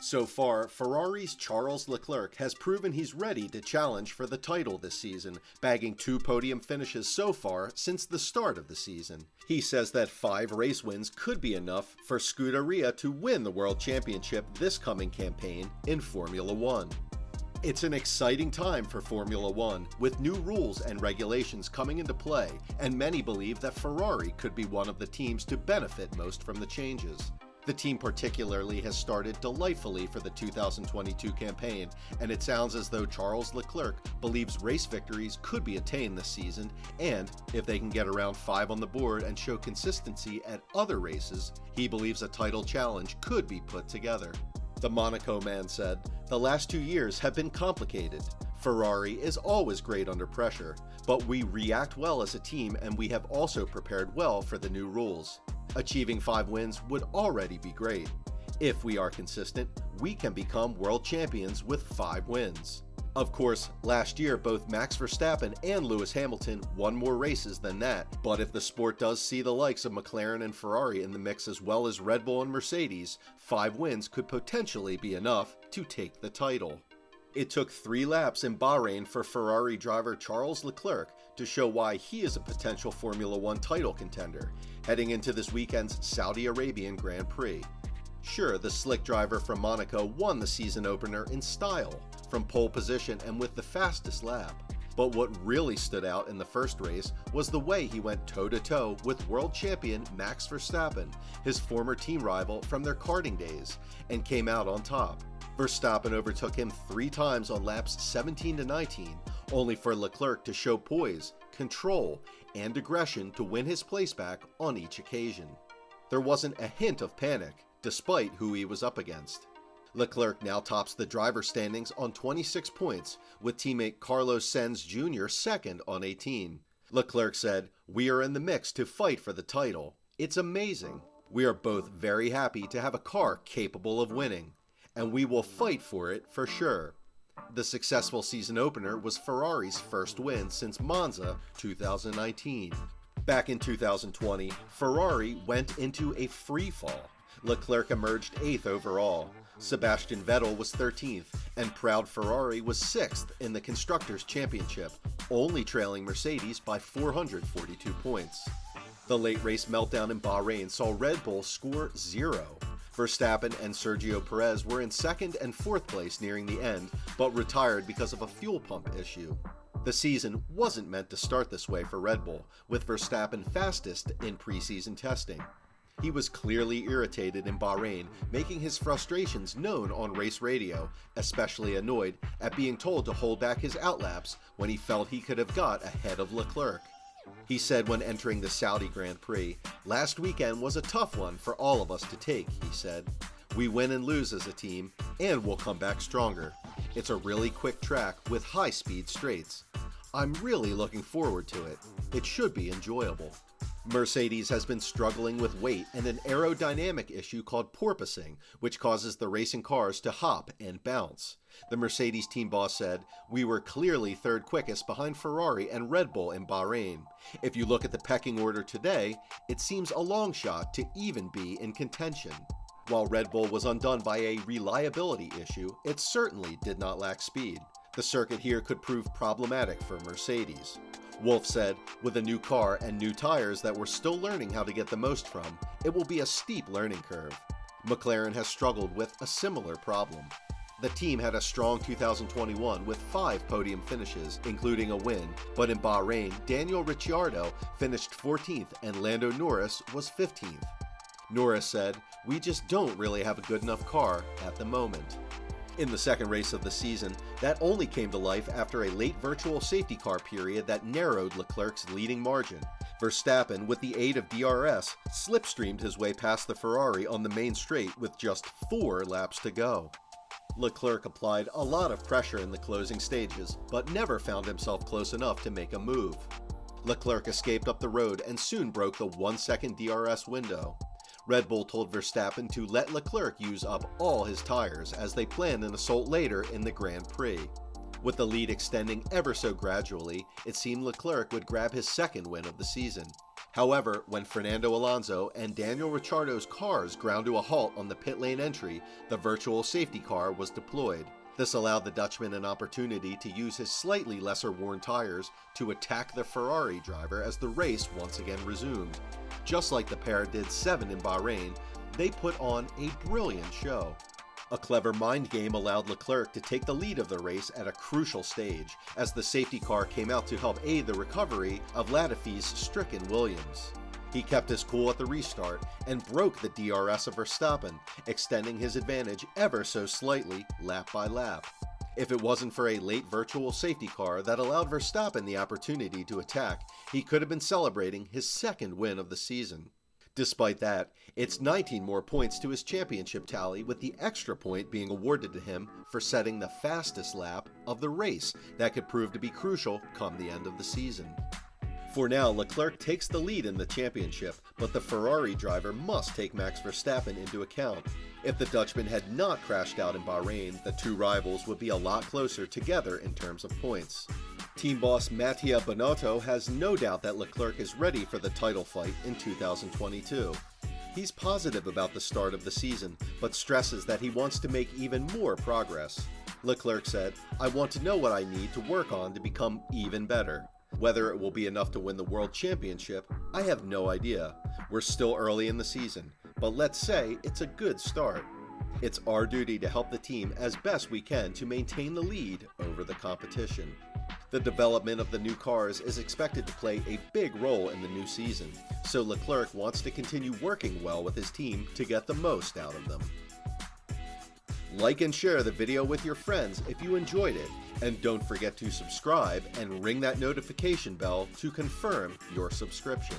So far, Ferrari's Charles Leclerc has proven he's ready to challenge for the title this season, bagging 2 podium finishes so far since the start of the season. He says that 5 race wins could be enough for Scuderia to win the World Championship this coming campaign in Formula One. It's an exciting time for Formula One, with new rules and regulations coming into play, and many believe that Ferrari could be one of the teams to benefit most from the changes. The team particularly has started delightfully for the 2022 campaign, and it sounds as though Charles Leclerc believes race victories could be attained this season, and if they can get around 5 on the board and show consistency at other races, he believes a title challenge could be put together. The Monaco man said, "The last 2 years have been complicated. Ferrari is always great under pressure, but we react well as a team and we have also prepared well for the new rules. Achieving 5 wins would already be great. If we are consistent, we can become world champions with 5 wins." Of course, last year both Max Verstappen and Lewis Hamilton won more races than that, but if the sport does see the likes of McLaren and Ferrari in the mix as well as Red Bull and Mercedes, 5 wins could potentially be enough to take the title. It took 3 laps in Bahrain for Ferrari driver Charles Leclerc to show why he is a potential Formula One title contender, heading into this weekend's Saudi Arabian Grand Prix. Sure, the slick driver from Monaco won the season opener in style, from pole position and with the fastest lap. But what really stood out in the first race was the way he went toe-to-toe with world champion Max Verstappen, his former team rival from their karting days, and came out on top. Verstappen overtook him 3 times on laps 17 to 19, only for Leclerc to show poise, control, and aggression to win his place back on each occasion. There wasn't a hint of panic, despite who he was up against. Leclerc now tops the driver standings on 26 points, with teammate Carlos Sainz Jr. second on 18. Leclerc said, "We are in the mix to fight for the title. It's amazing. We are both very happy to have a car capable of winning, and we will fight for it for sure." The successful season opener was Ferrari's first win since Monza 2019. Back in 2020, Ferrari went into a free fall. Leclerc emerged 8th overall. Sebastian Vettel was 13th, and proud Ferrari was 6th in the Constructors' Championship, only trailing Mercedes by 442 points. The late race meltdown in Bahrain saw Red Bull score 0. Verstappen and Sergio Perez were in 2nd and 4th place nearing the end, but retired because of a fuel pump issue. The season wasn't meant to start this way for Red Bull, with Verstappen fastest in preseason testing. He was clearly irritated in Bahrain, making his frustrations known on race radio, especially annoyed at being told to hold back his outlaps when he felt he could have got ahead of Leclerc. He said when entering the Saudi Grand Prix, "Last weekend was a tough one for all of us to take," he said. "We win and lose as a team, and we'll come back stronger. It's a really quick track with high-speed straights. I'm really looking forward to it. It should be enjoyable." Mercedes has been struggling with weight and an aerodynamic issue called porpoising, which causes the racing cars to hop and bounce. The Mercedes team boss said, "We were clearly 3rd quickest behind Ferrari and Red Bull in Bahrain. If you look at the pecking order today, it seems a long shot to even be in contention." While Red Bull was undone by a reliability issue, it certainly did not lack speed. The circuit here could prove problematic for Mercedes. Wolff said, "With a new car and new tires that we're still learning how to get the most from, it will be a steep learning curve." McLaren has struggled with a similar problem. The team had a strong 2021 with 5 podium finishes, including a win, but in Bahrain, Daniel Ricciardo finished 14th and Lando Norris was 15th. Norris said, "We just don't really have a good enough car at the moment." In the second race of the season, that only came to life after a late virtual safety car period that narrowed Leclerc's leading margin. Verstappen, with the aid of DRS, slipstreamed his way past the Ferrari on the main straight with just 4 laps to go. Leclerc applied a lot of pressure in the closing stages, but never found himself close enough to make a move. Leclerc escaped up the road and soon broke the 1-second DRS window. Red Bull told Verstappen to let Leclerc use up all his tires as they planned an assault later in the Grand Prix. With the lead extending ever so gradually, it seemed Leclerc would grab his second win of the season. However, when Fernando Alonso and Daniel Ricciardo's cars ground to a halt on the pit lane entry, the virtual safety car was deployed. This allowed the Dutchman an opportunity to use his slightly lesser worn tires to attack the Ferrari driver as the race once again resumed. Just like the pair did 7 in Bahrain, they put on a brilliant show. A clever mind game allowed Leclerc to take the lead of the race at a crucial stage, as the safety car came out to help aid the recovery of Latifi's stricken Williams. He kept his cool at the restart and broke the DRS of Verstappen, extending his advantage ever so slightly lap by lap. If it wasn't for a late virtual safety car that allowed Verstappen the opportunity to attack, he could have been celebrating his second win of the season. Despite that, it's 19 more points to his championship tally, with the extra point being awarded to him for setting the fastest lap of the race that could prove to be crucial come the end of the season. For now, Leclerc takes the lead in the championship, but the Ferrari driver must take Max Verstappen into account. If the Dutchman had not crashed out in Bahrain, the two rivals would be a lot closer together in terms of points. Team boss Mattia Binotto has no doubt that Leclerc is ready for the title fight in 2022. He's positive about the start of the season, but stresses that he wants to make even more progress. Leclerc said, "I want to know what I need to work on to become even better. Whether it will be enough to win the World Championship, I have no idea. We're still early in the season, but let's say it's a good start. It's our duty to help the team as best we can to maintain the lead over the competition." The development of the new cars is expected to play a big role in the new season, so Leclerc wants to continue working well with his team to get the most out of them. Like and share the video with your friends if you enjoyed it, and don't forget to subscribe and ring that notification bell to confirm your subscription.